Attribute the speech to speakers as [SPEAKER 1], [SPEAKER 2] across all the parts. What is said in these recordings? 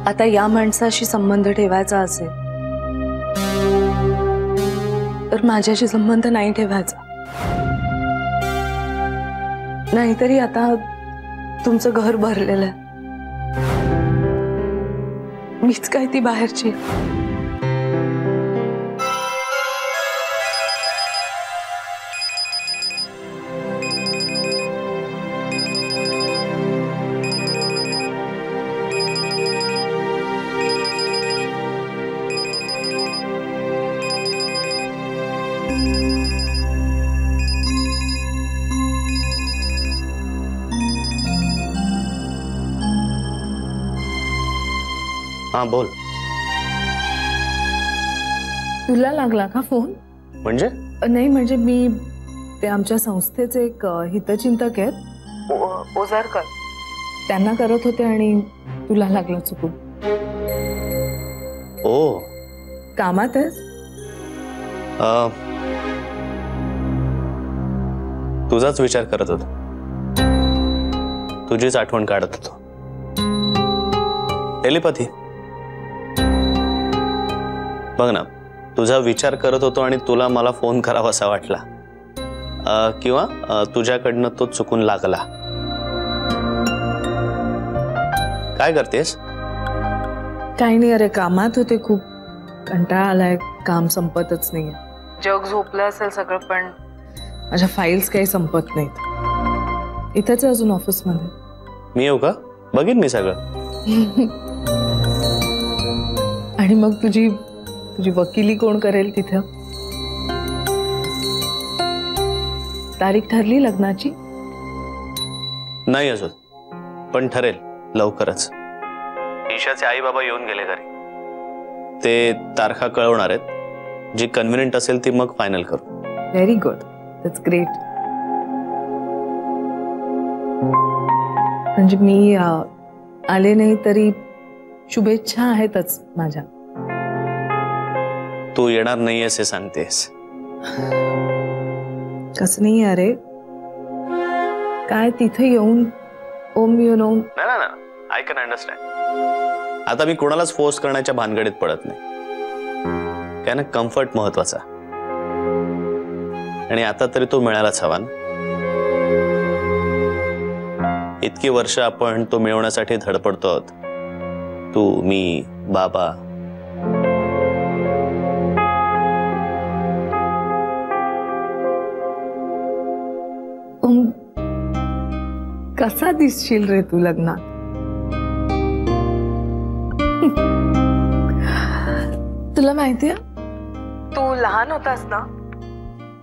[SPEAKER 1] आता या माणसाशी संबंध ठेवायचा असेल तर माझ्याशी संबंध नाही ठेवायचा. नाहीतरी आता तुमचं घर भरलेलं आहे, मीच काय ती बाहेरची.
[SPEAKER 2] हाँ बोल.
[SPEAKER 1] तुला लागला का फोन?
[SPEAKER 2] म्हणजे?
[SPEAKER 1] नाही म्हणजे मी ते आमच्या संस्थेचे एक हितचिंतक आहेत ओझरकर, त्यांना करत होते आणि तुला लागला चुकून.
[SPEAKER 2] ओ
[SPEAKER 1] कामात आहेस?
[SPEAKER 2] तुझाच विचार करत होतो, तुझीच आठवण काढत होतो. टेलिपॅथी. बघ ना, तुझा विचार करत होतो आणि तुला मला फोन करावासा वाटला किंवा तुझ्याकडनं तो चुकून लागला. काय करतेस?
[SPEAKER 1] काही नाही, अरे कामात होते, खूप कंटाळा आलाय, काम संपतच नाहीये. जग झोपलं असेल सगळं, पण माझ्या फाईल्स काही संपत नाहीत. इथेच अजून ऑफिस मध्ये.
[SPEAKER 2] मी येऊ का? बघीन मी सगळं.
[SPEAKER 1] आणि मग तुझी वकिली कोण करेल तिथं? तारीख ठरली लग्नाची?
[SPEAKER 2] नाही अजून, पण ठरेल लवकरच. ईशाचे आई बाबा येऊन गेले घरी, ते तारखा कळवणार आहेत. जी कन्व्हिनियंट असेल ती मग फायनल करू.
[SPEAKER 1] Very good, that's great. म्हणजे मी आले नाही तरी शुभेच्छा आहेतच माझ्या.
[SPEAKER 2] तू येणार नाहीयेस हे सांगतेस?
[SPEAKER 1] कसं नाही अरे, काय तिथे येऊन ओम यू नो.
[SPEAKER 2] नाही ना, आय कॅन अंडरस्टँड. आता मी कोणालाच फोर्स करण्याच्या भानगडीत पडत नाही. काय ना, कम्फर्ट महत्वाचा. आणि आता तरी तो मिळायलाच हवा ना. इतकी वर्ष आपण तो मिळवण्यासाठी धडपडतो आहोत, तू, मी, बाबा.
[SPEAKER 1] कसा दिसशील रे तू लग्नात? तुला माहितीये, तू लहान होतास ना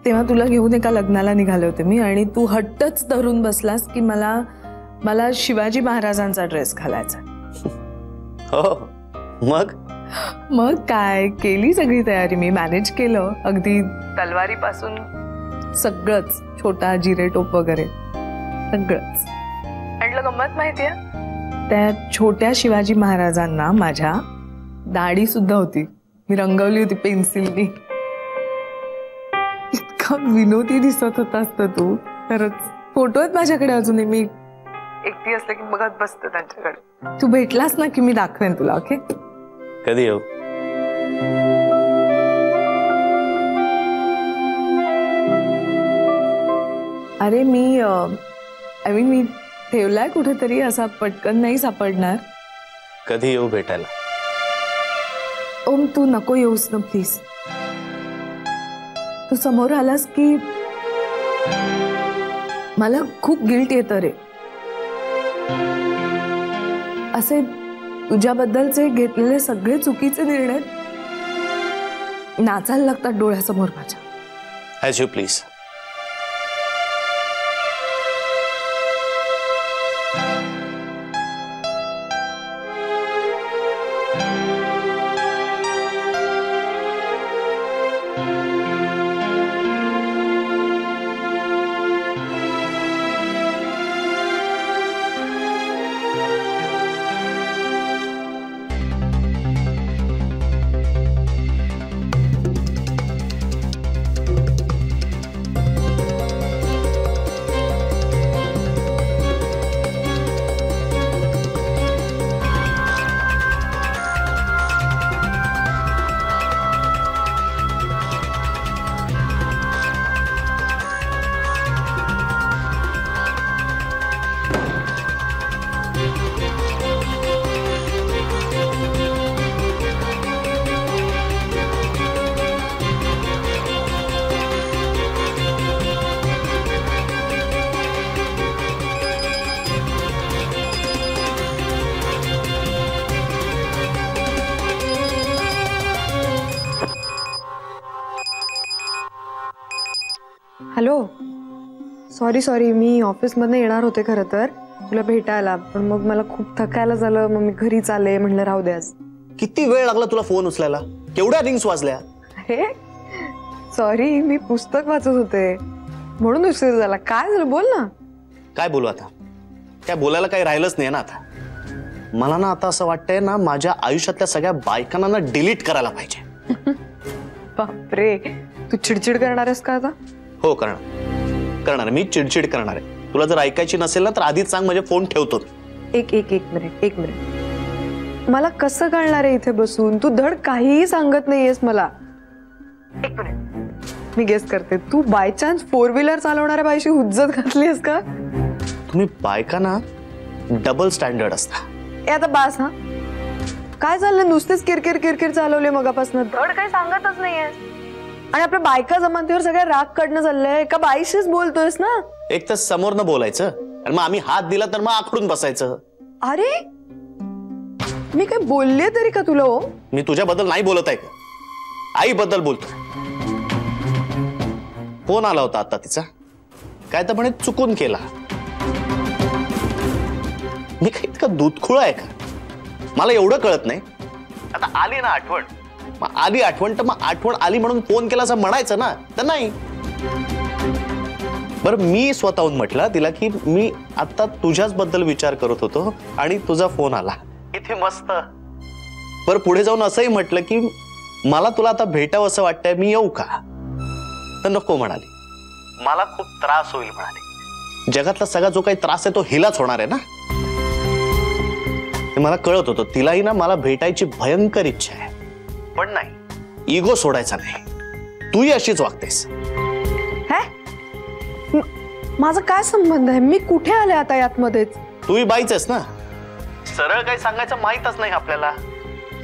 [SPEAKER 1] तेव्हा तुला घेऊन एका लग्नाला निघाले होते मी, आणि तू हट्टच धरून बसलास की मला शिवाजी महाराजांचा ड्रेस घालायचा.
[SPEAKER 2] हो, मग
[SPEAKER 1] काय केली सगळी तयारी मी, मॅनेज केलं अगदी तलवारीपासून सगळंच, छोटा जिरे टोप वगैरे सगळंच. आणि गंमत माहितीये, त्या छोट्या शिवाजी महाराजांना माझ्या दाढी सुद्धा होती, मी रंगवली होती पेन्सिलनी. इतका विनोदी दिसत होतास तर तू, खरंच. फोटो आहेत माझ्याकडे अजूनही, मी एकटी असले की बघत बसते त्यांच्याकडे. तू भेटलास ना की मी दाखवेन तुला. ओके,
[SPEAKER 2] कधी येऊ?
[SPEAKER 1] अरे मी ठेवलाय कुठेतरी, असा पटकन नाही सापडणार.
[SPEAKER 2] कधी येऊ भेटायला?
[SPEAKER 1] ओम तू नको येऊस ना प्लीज. तू समोर आलास की मला खूप गिल्ट येतं रे. असे तुझ्याबद्दलचे घेतलेले सगळे चुकीचे निर्णय नाचायला लागतात डोळ्यासमोर माझ्या.
[SPEAKER 2] As you please.
[SPEAKER 1] Hello. Sorry मी ऑफिसमधनं येणार होते खरं तर तुला भेटायला, पण मग मला खूप थकायला झालं, मग मी घरी चाले, म्हणलं राहू दे आज.
[SPEAKER 2] किती वेळ लागला तुला फोन उचलायला? केवढ्या रिंग्स वाजल्या?
[SPEAKER 1] हे सॉरी, मी पुस्तक वाचत होते म्हणून उशीर झाला. काय झालं बोल ना.
[SPEAKER 2] काय बोलू आता? काय बोलायला काही राहिलंच नाही ना आता. मला ना आता असं वाटतंय ना, माझ्या आयुष्यातल्या सगळ्या बायकांना ना डिलीट करायला पाहिजे.
[SPEAKER 1] बापरे, तू चिडचिड करणार आहेस का आता?
[SPEAKER 2] हो करणार मी चिडचिड करणार आहे. तुला जर ऐकायची नसेल ना तर आधीच सांग, म्हणजे फोन ठेवतो.
[SPEAKER 1] एक मिनिट. मला कसं कळणार आहे इथे बसून? तू धड काहीही सांगत नाहीयेस मला. एक मिनिट, मी गेस करते. तू बाय चान्स 4 व्हीलर चालवणाऱ्या बाईशी हुज्जत घातलीस का?
[SPEAKER 2] तुम्ही बायका ना डबल स्टँडर्ड असता.
[SPEAKER 1] आता बास. हा काय चाललं? नुसतेच किरकिर चालवले मगापासून, धड काही सांगतच नाहीये. आणि आपल्या बायका जमानतीवर सगळ्या राग काढणं चाललंय. एका बाईशीच बोलतोयस ना. एक तर
[SPEAKER 2] समोर न बोलायचं आणि मग आम्ही हात दिला तर मग आखडून बसायचं.
[SPEAKER 1] अरे मी काय बोलले तरी का तुला? हो,
[SPEAKER 2] मी तुझ्याबद्दल नाही बोलत आहे का, आईबद्दल बोलतो. फोन आला होता आता तिचा, काय तर म्हणे चुकून केला. मी काही इतका दूधखुळा आहे का? मला एवढं कळत नाही. आता आली ना आठवण, मग आली आठवण तर मग आठवण आली म्हणून फोन केला असं म्हणायचं ना, तर नाही. बरं, मी स्वतःहून म्हटलं तिला की मी आता तुझ्याच बद्दल विचार करत होतो आणि तुझा फोन आला. किती मस्त. बरं, पुढे जाऊन असंही म्हटलं की मला तुला आता भेटावं असं वाटतंय, मी येऊ का? तर नको म्हणाली. मला खूप त्रास होईल म्हणाली. जगातला सगळा जो काही त्रास आहे तो हिलाच होणार आहे ना. मला कळत होतं तिलाही ना मला भेटायची भयंकर इच्छा आहे, पण नाही, इगो सोडायचा नाही. तूही अशीच वागतेस.
[SPEAKER 1] माझा काय संबंध आहे? मी कुठे आले आता यातमध्येच?
[SPEAKER 2] तूही बाईच आहेस ना. सरळ काही सांगायचं माहीतच नाही आपल्याला.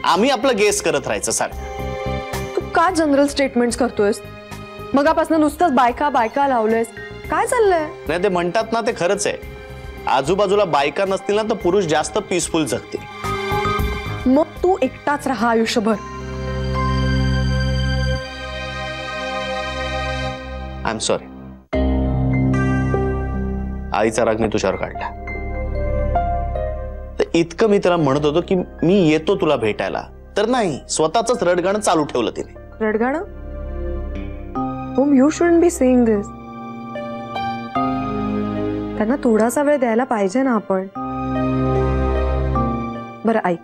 [SPEAKER 2] आम्ही आपलं गेस करत राहायचं. सांग,
[SPEAKER 1] तू का जनरल स्टेटमेंट्स करतोयस? मगापासून नुसतंच बायका लावलंयस. काय चाललंय?
[SPEAKER 2] नाही, ते म्हणतात ना ते खरंच आहे. आजूबाजूला बायका नसतील ना तर पुरुष जास्त पीसफुल जगतील.
[SPEAKER 1] मग तू एकटाच राहा आयुष्यभर.
[SPEAKER 2] I am sorry. आईचा राग मी तुझ्यावर काढला. तर इतकं मी त्याला म्हणत होतो की मी येतो तुला भेटायला, तर नाही, स्वतःच रडगाणं चालू ठेवलं तिने.
[SPEAKER 1] रडगाणं? ओम, यू शुडंट बी सेइंग दिस. त्यांना थोडासा वेळ द्यायला पाहिजे ना आपण. बरं ऐक,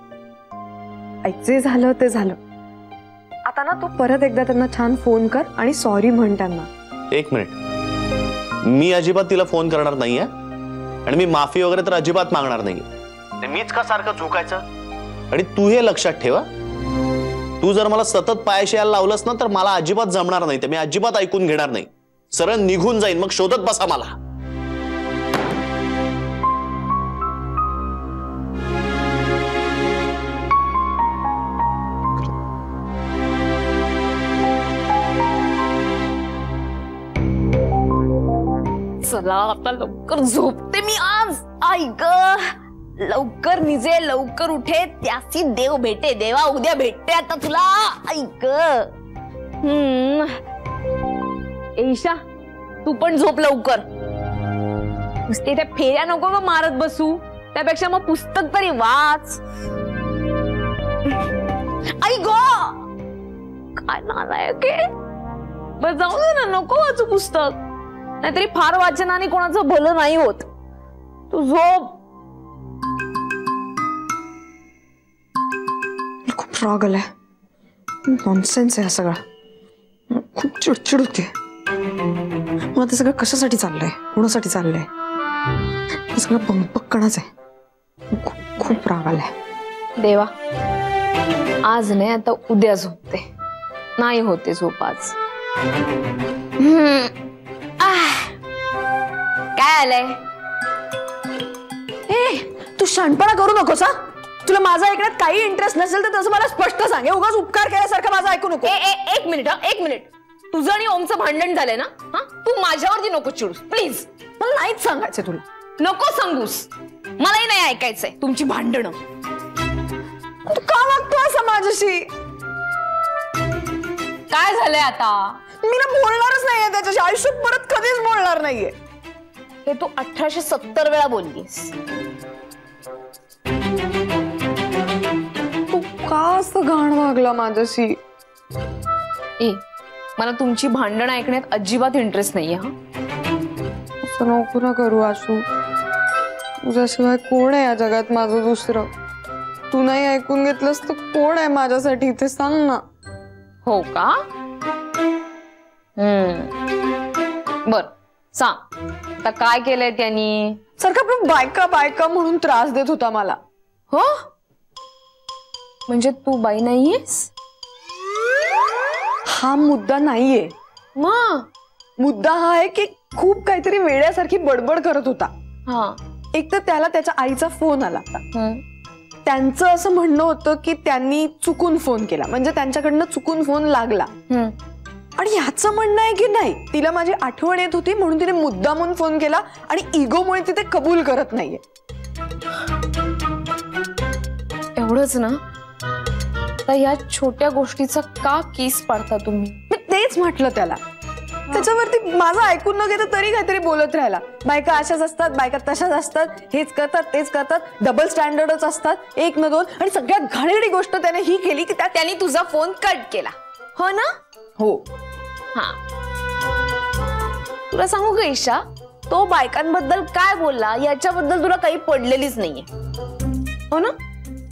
[SPEAKER 1] जे झालं ते झालं. आता ना तू परत एकदा त्यांना छान फोन कर आणि सॉरी म्हण त्यांना.
[SPEAKER 2] एक मिनिट, मी अजिबात तिला फोन करणार नाहीये आणि मी माफी वगैरे तर अजिबात मागणार नाहीये. मीच का सारखं झुकायचं? आणि तू हे लक्षात ठेवा, तू जर मला सतत पायाशी यायला लावलंस ना तर मला अजिबात जमणार नाही. ते मी अजिबात ऐकून घेणार नाही. सरळ निघून जाईन, मग शोधत बसा मला.
[SPEAKER 3] चला आता लवकर झोपते मी आज. आई ग, लवकर निजे लवकर उठे, त्याची देव भेटे. देवा उद्या भेटते आता तुला. आई ग. ईशा, तू पण झोप लवकर. नुसते त्या फेऱ्या नको ग मारत बसू, त्यापेक्षा मग पुस्तक तरी वाच. आई ग, काय नालायक आहे. बस जाऊ दे ना, नको वाचू पुस्तक. नाहीतरी फार वाचनाने कोणाचं भलं नाही होत. तू झोप.
[SPEAKER 1] खूप राग आलाय. नॉनसेन्स आहे सगळा. खूप चिडचिड होते. मला ते सगळं कशासाठी चाललंय, कोणासाठी चाललंय, हे सगळं बंपकणाच आहे. खूप राग आलाय.
[SPEAKER 3] देवा, आज नाही आता उद्या झोपते. नाही होते झोप आज. काय आलंय?
[SPEAKER 1] तू शानपणा करू नकोस. हा, तुला माझा ऐकण्यात काही इंटरेस्ट नसेल तर तसं मला स्पष्ट सांग. उगाच उपकार केल्यासारखं माझं ऐकू नको.
[SPEAKER 3] एक मिनिट. तुझं आणि ओमचं भांडण झालंय ना? हा, तू माझ्यावरती नको चिडूस प्लीज.
[SPEAKER 1] मला नाहीच सांगायचं तुला.
[SPEAKER 3] नको सांगूस, मलाही नाही ऐकायचंय तुमची भांडणं.
[SPEAKER 1] तू का वागतो असं माझ्याशी?
[SPEAKER 3] काय झालंय आता?
[SPEAKER 1] मी ना बोलणारच नाहीये त्याच्याशी, आयुष्यात परत कधीच बोलणार नाहीये.
[SPEAKER 3] हे तू 1870 वेळा बोललीस.
[SPEAKER 1] तू का असं घाण वागला माझ्याशी?
[SPEAKER 3] मला तुमची भांडण ऐकण्यात अजिबात इंटरेस्ट नाहीये. हा,
[SPEAKER 1] असं नको ना करू आशू. तुझ्याशिवाय कोण आहे या जगात माझं दुसरं? तू नाही ऐकून घेतलंस तर कोण आहे माझ्यासाठी इथे, सांग ना.
[SPEAKER 3] हो का? बर सांग, आता काय केलंय त्यांनी?
[SPEAKER 1] सारखा पण बायका बायका म्हणून त्रास देत होता मला.
[SPEAKER 3] हो, म्हणजे तू बाई नाहीयेस?
[SPEAKER 1] हा मुद्दा नाहीये.
[SPEAKER 3] मग
[SPEAKER 1] मुद्दा हा आहे की खूप काहीतरी वेड्यासारखी बडबड करत होता.
[SPEAKER 3] हा,
[SPEAKER 1] एक तर त्याला त्याच्या आईचा फोन आला. त्यांचं असं म्हणणं होतं की त्यांनी चुकून फोन केला, म्हणजे त्यांच्याकडनं चुकून फोन लागला. आणि ह्याचं म्हणणं आहे की नाही, तिला माझी आठवण येत होती म्हणून तिने मुद्दामून फोन केला आणि इगोमुळे ती ते कबूल करत नाहीये.
[SPEAKER 3] एवढंच ना? तर या छोट्या गोष्टीचा का केस पाडता तुम्ही?
[SPEAKER 1] मी तेच म्हटलं त्याला. त्याच्यावरती माझं ऐकून न घेता तरी काहीतरी बोलत राहिला. बायका अशाच असतात, बायका तशाच असतात, हेच करतात तेच करतात, डबल स्टँडर्डच असतात, एक न दोन. आणि सगळ्यात घाणेरडी गोष्ट त्याने ही केली की
[SPEAKER 3] त्याने तुझा फोन कट केला. हो ना?
[SPEAKER 1] हो.
[SPEAKER 3] हा, तुला सांगू का ईशा, तो बायकांबद्दल काय बोलला याच्याबद्दल तुला काही पडलेलीच नाहीये. हो ना?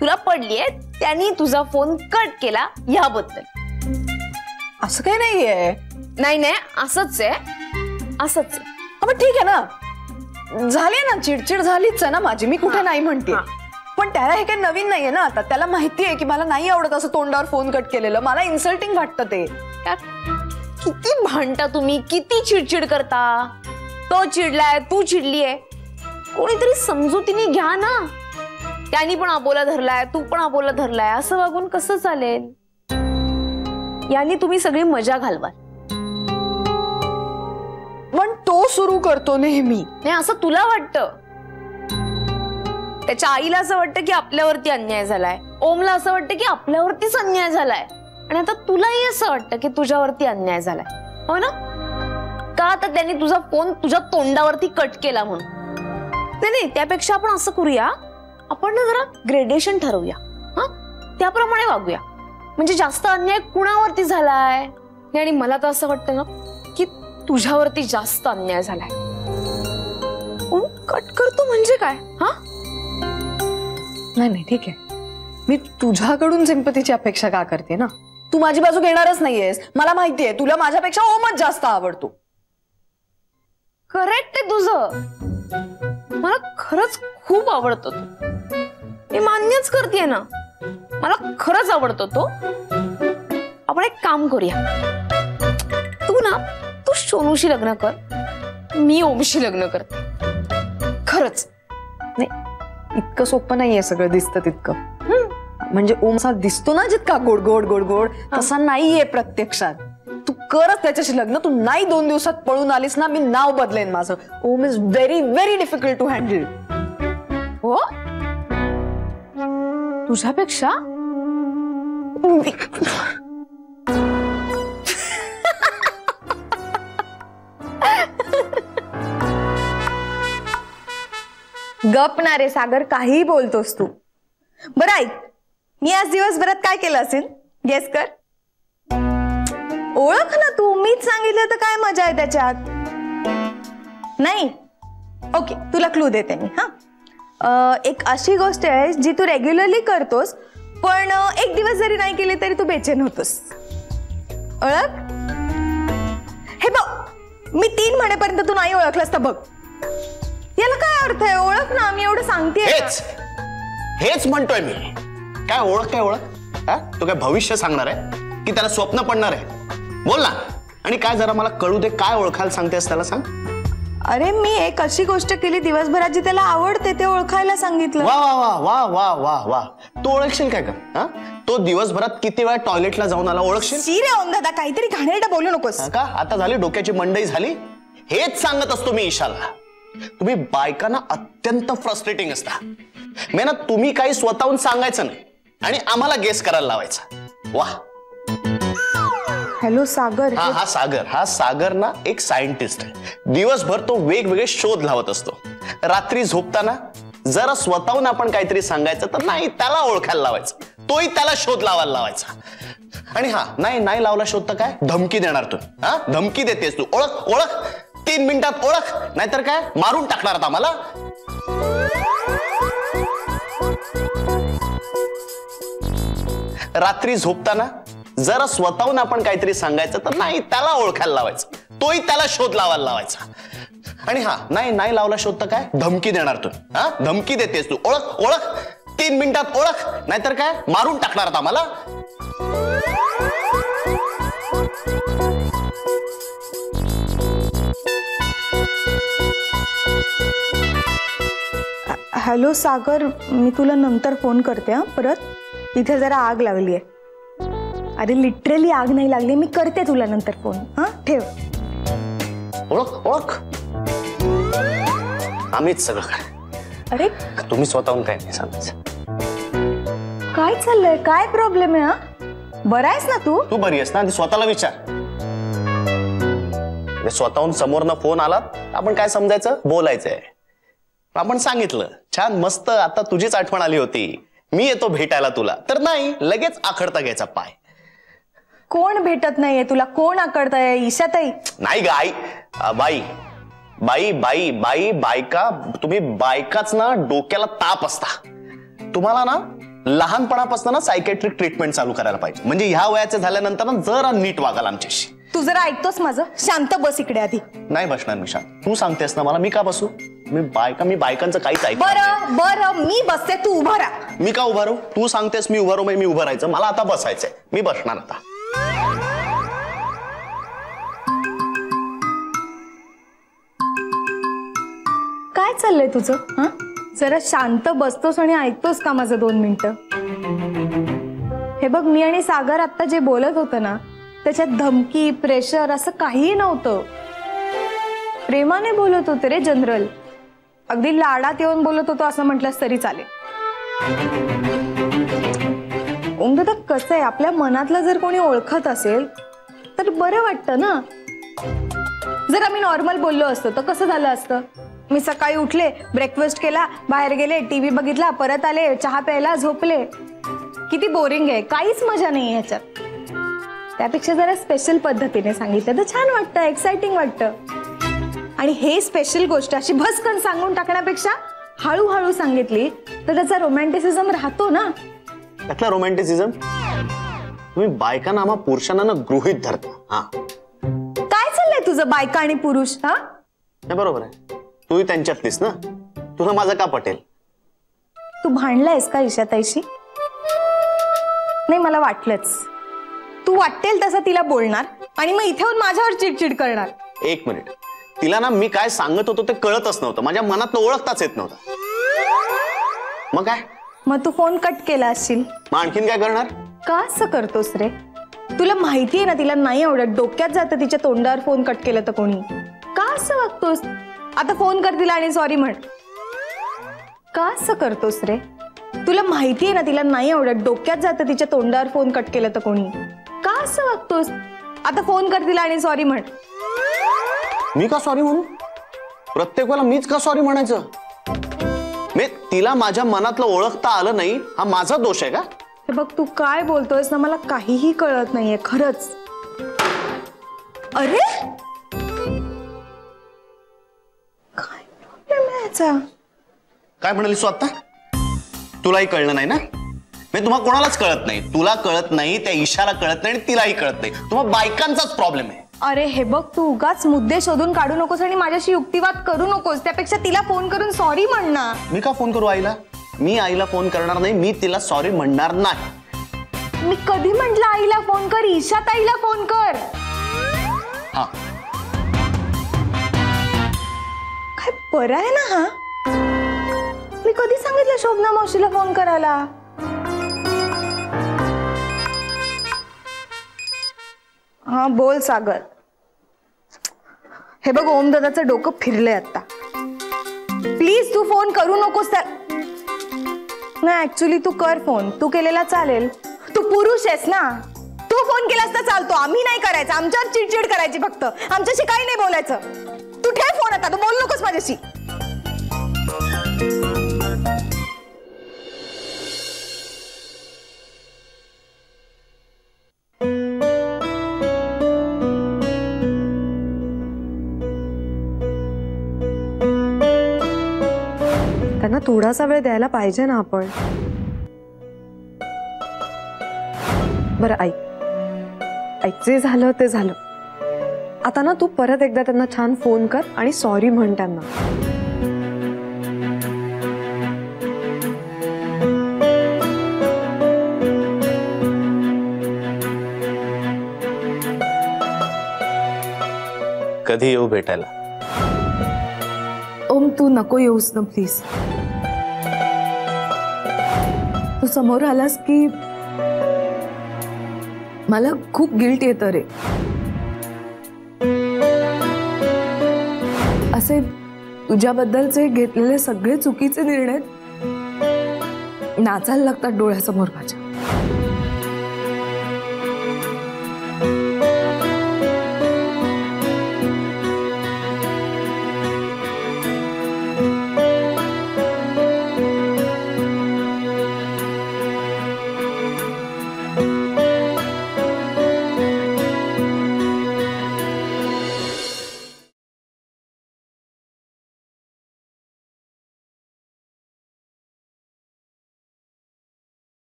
[SPEAKER 3] तुला पडलीये त्यांनी तुझा फोन कट केला याबद्दल.
[SPEAKER 1] असं काही नाहीये.
[SPEAKER 3] नाही नाही, असंच आहे, असंच आहे.
[SPEAKER 1] पण ठीक आहे ना, झाली ना चिडचिड, झालीच आहे ना माझी, मी कुठे नाही म्हणते. पण त्याला हे काही नवीन नाहीये ना. आता त्याला माहितीये की मला नाही आवडत असं तोंडावर फोन कट केलेलं. मला इन्सल्टिंग वाटतं ते.
[SPEAKER 3] किती भांडता तुम्ही, किती चिडचिड करता. तो चिडलाय, तू चिडलीये, कोणीतरी समजुतीने घ्या ना. त्यांनी पण आपोला धरलाय, तू पण आपोला धरलाय, असं वागून कसं चालेल? यांनी तुम्ही सगळी मजा घालवाल.
[SPEAKER 1] पण तो सुरू करतो नेहमी.
[SPEAKER 3] नाही असं तुला वाटतं. त्याच्या आईला असं वाटतं की आपल्यावरती अन्याय झालाय, ओमला असं वाटतं की आपल्यावरतीच अन्याय झालाय, आणि आता तुलाही असं वाटतं की तुझ्यावरती अन्याय झालाय. हो ना? का तर त्यांनी तुझा फोन तुझ्या तोंडावरती कट केला म्हणून. नाही, त्यापेक्षा आपण असं करूया, आपण ना जरा ग्रेडेशन ठरवूया. हा, त्याप्रमाणे वागूया. म्हणजे जास्त अन्याय कुणावरती झालाय. आणि मला तर असं वाटतं ना की तुझ्यावरती जास्त अन्याय झालाय. कट करतो म्हणजे काय? हा,
[SPEAKER 1] नाही ठीक आहे. मी तुझ्याकडून सिंपतीची अपेक्षा का करते ना? तू माझी बाजू घेणारच नाहीयेस. मला माहितीये तुला माझ्यापेक्षा ओमच जास्त आवडतो.
[SPEAKER 3] करेक्ट आहे तुझं. मला खरंच खूप आवडतो तो. मी मान्यच करते ना, मला खरंच आवडतो तो. आपण एक काम करूया, तू सोनूशी लग्न कर, मी ओमशी लग्न करते.
[SPEAKER 1] खरंच नाही, इतकं सोपं नाहीये सगळं दिसतं तितकं. म्हणजे ओमसा दिसतो ना जितका गोड गोड गोड गोड, तसा नाहीये प्रत्यक्षात. तू करच त्याच्याशी लग्न. तू नाही 2 दिवसात पळून आलीस ना, मी नाव बदलेन माझं. Om is very very difficult to handle.
[SPEAKER 3] हो, तुझ्यापेक्षा?
[SPEAKER 4] गप ना रे सागर, काहीही बोलतोस तू. बरं ऐक, मी आज दिवसभरात काय केलं असेल गेस कर. ओळख ना तू, मीच सांगितलं तर काय मजा आहे त्याच्यात. नाही, ओके, तुला क्लू देते मी. हा, एक अशी गोष्ट आहे जी तू रेग्युलरली करतोस, पण एक दिवस जरी नाही केली तरी तू बेचैन होतोस. ओळख. हे बघ, मी 3 म्हणेपर्यंत तू नाही ओळखलास तर बघ. याला काय अर्थ आहे? ओळख ना, मी एवढं सांगते.
[SPEAKER 2] हेच म्हणतोय मी. काय ओळख, काय ओळख? तू काय भविष्य सांगणार आहे की त्याला स्वप्न पडणार आहे? बोल ना. आणि काय, जरा मला कळू दे, काय ओळखायला सांगतेस त्याला, सांग.
[SPEAKER 4] अरे मी एक अशी गोष्ट केली दिवसभरात जी त्याला आवडते, ते ओळखायला सांगितलं.
[SPEAKER 2] वा वा वा वा वा वा वा. तू ओळखशील काय का? तो दिवसभरात किती वेळा टॉयलेटला जाऊन आला, ओळखशील?
[SPEAKER 4] रे ओम दादा, काहीतरी घाणेरडं बोलू नकोस.
[SPEAKER 2] का आता झाली डोक्याची मंडई झाली? हेच सांगत असतो मी ईशाला. तुम्ही बायकांना अत्यंत फ्रस्ट्रेटिंग असता. मेना तुम्ही काही स्वतःहून सांगायचं नाही आणि आम्हाला गेस करायला लावायचा. वा.
[SPEAKER 4] हॅलो सागर.
[SPEAKER 2] हा सागर ना एक सायंटिस्ट आहे. दिवसभर तो वेगवेगळे शोध लावत असतो. रात्री झोपताना जरा स्वतःहून आपण काहीतरी सांगायचं तर नाही त्याला ओळखायला लावायचं, तोही त्याला शोध लावायला लावायचा. आणि नाही लावला शोध तर काय धमकी देणार तू. धमकी देतेस तू. ओळख 3 मिनिटात ओळख, नाहीतर काय मारून टाकणार आम्हाला. रात्री झोपताना जरा स्वतःहून आपण काहीतरी सांगायचं तर नाही त्याला ओळखायला लावायचं, तोही त्याला शोध लावायला लावायचा. आणि नाही लावला शोध तर काय धमकी देणार तू. धमकी देतेस तू. ओळख 3 मिनिटात ओळख, नाहीतर काय मारून टाकणार आम्हाला.
[SPEAKER 4] हॅलो सागर, मी तुला नंतर फोन करते. परत इथे जरा आग लागली आहे. अरे लिटरली आग नाही लागली, मी करते तुला नंतर फोन. ठेव.
[SPEAKER 2] ओळख आम्हीच सगळं काय.
[SPEAKER 4] अरे
[SPEAKER 2] तुम्ही स्वतःहून काय नाही सांगायचं.
[SPEAKER 4] काय चाललंय, काय प्रॉब्लेम आहे? बरा आहेस ना तू?
[SPEAKER 2] तू बरी आहेस ना? स्वतःला विचार. स्वतःहून समोरनं फोन आला आपण काय समजायचं, बोलायचंय. आपण सांगितलं छान मस्त, आता तुझीच आठवण आली होती, मी येतो भेटायला तुला. तर नाही, लगेच आखडता घ्यायचा पाय.
[SPEAKER 4] कोण भेटत नाहीये तुला? कोण आकडताय? ईशाताई?
[SPEAKER 2] नाही ग आई, बाई बायका. तुम्ही बायकाच ना डोक्याला ताप असता. तुम्हाला ना लहानपणापासून ना सायकॅट्रिक ट्रीटमेंट चालू करायला पाहिजे. म्हणजे ह्या वयाचे झाल्यानंतर ना जरा नीट वागाल आमच्याशी.
[SPEAKER 4] तू जरा ऐकतोस माझं? शांत बस इकडे आधी.
[SPEAKER 2] नाही बसणार मी शांत. तू सांगतेस ना मला, मी का बसू? मी बायकांचं काहीच ऐक.
[SPEAKER 4] बरं मी बसते, तू उभा राहा.
[SPEAKER 2] मी का उभा राहू? तू सांगतेस मी उभा राहू, मी उभं राहायचं. मला आता बसायचंय, मी बसणार आता.
[SPEAKER 4] काय चाललंय तुझं? जरा शांत बसतोस आणि ऐकतोस का माझं 2 मिनिटं? हे बघ, मी आणि सागर आता जे बोलत होतं ना, त्याच्यात धमकी प्रेशर असं काहीही नव्हतं. प्रेमाने बोलत होते रे. जनरल अगदी लाडात येऊन बोलत होतो असं म्हटलंस तरी चालेल. ओमदादा, कसं आहे, आपल्या मनातलं जर कोणी ओळखत असेल तर बरं वाटतं ना. जर आम्ही नॉर्मल बोललो असतो तर कसं झालं असतं? मी सकाळी उठले, ब्रेकफास्ट केला, बाहेर गेले, टीव्ही बघितला, परत आले, चहा प्यायला, झोपले. किती बोरिंग आहे, काहीच मजा नाही ह्याच्यात. त्यापेक्षा जरा स्पेशल पद्धतीने सांगितलं तर छान वाटतं, एक्साइटिंग वाटतं. आणि हे स्पेशल गोष्ट अशी भस्कन सांगून टाकण्यापेक्षा हळूहळू सांगितली तर त्याचा रोमॅन्टिसिझम राहतो ना.
[SPEAKER 2] त्यातला रोमॅन्टिसिझम तुम्ही बायकांना आम्हा पुरुषांना ना गृहीत धरता.
[SPEAKER 4] काय चाललंय तुझं बायका आणि पुरुष?
[SPEAKER 2] बरोबर आहे, तूही त्यांच्यातलीस ना. तुला माझं का पटेल?
[SPEAKER 4] तू भांडलायस का ईशाताईशी? नाही, मला वाटलंच. तू वाटेल तसं तिला बोलणार आणि मग इथे येऊन माझ्यावर चिडचिड करणार.
[SPEAKER 2] 1 मिनिट, तिला ना मी काय सांगत होतो ते कळतच नव्हतं. माझ्या मनात ओळखताच येत नव्हतं. मग काय?
[SPEAKER 4] मग तू फोन कट केला असशील.
[SPEAKER 2] मग आणखीन काय करणार?
[SPEAKER 4] का असं करतोस रे? तुला माहितीये ना तिला नाही आवडत. डोक्यात जातं तिच्या तोंडावर फोन कट केलं तर कोणी. का असं वागतोस? आता फोन कर तिला आणि सॉरी म्हण. का असं करतोस रे? तुला माहितीये ना तिला नाही आवडत. डोक्यात जातं तिच्या तोंडावर फोन कट केलं तर कोणी. का असं वागतोस? आता फोन कर तिला आणि सॉरी म्हण.
[SPEAKER 2] मी का सॉरी म्हणू? प्रत्येक वेळेला मीच का सॉरी म्हणायचं? मी तिला माझ्या मनातलं ओळखता आलं नाही, हा माझा दोष आहे का?
[SPEAKER 4] हे बघ, तू काय बोलतोयस ना मला काहीही कळत नाहीये खरंच. अरे काय प्रॉब्लेम आहे याचा?
[SPEAKER 2] काय म्हणालीस तू आता? तुलाही कळलं नाही ना? मी तुम्हाला कोणालाच कळत नाही. तुला कळत नाही, त्या ईशाला कळत नाही आणि तिलाही कळत नाही. तुम्हाला बायकांचाच प्रॉब्लेम आहे.
[SPEAKER 4] अरे हे बघ, तू उगाच मुद्दे शोधून काढू नकोस आणि माझ्याशी युक्तिवाद करू नकोस. त्यापेक्षा तिला फोन करून सॉरी म्हण ना.
[SPEAKER 2] मी का फोन करू आईला? मी आईला फोन करणार नाही. मी तिला सॉरी म्हणणार नाही.
[SPEAKER 4] मी कधी म्हंटल आईला फोन कर? ईशाताईला फोन कर.
[SPEAKER 2] हा,
[SPEAKER 4] काय बरं आहे ना? हा, मी कधी सांगितलं शोभना मावशीला फोन करायला? हा बोल सागर. हे बघ, ओम दादाचं डोकं फिरलंय आता. प्लीज तू फोन करू नकोस. नाही, ऍक्च्युली तू कर फोन. तू केलेला चालेल. तू पुरुष आहेस ना. तू फोन केलास तर चालतो, आम्ही नाही करायचं. आमच्यावर चिडचिड करायची फक्त, आमच्याशी काही नाही बोलायचं. तू ठेव फोन आता, तू बोलू नकोस माझ्याशी. त्यांना थोडासा वेळ द्यायला पाहिजे ना आपण. बरं ऐक जे झालं ते झालं. आता ना तू परत एकदा त्यांना छान फोन कर आणि सॉरी म्हण त्यांना.
[SPEAKER 2] कधी येऊ भेटायला?
[SPEAKER 1] ओम तू नको येऊस ना प्लीज. तू समोर आलास की मला खूप गिल्ट येतं रे. असे तुझ्याबद्दलचे घेतलेले सगळे चुकीचे निर्णय नाचायला लागतात डोळ्यासमोर माझ्या.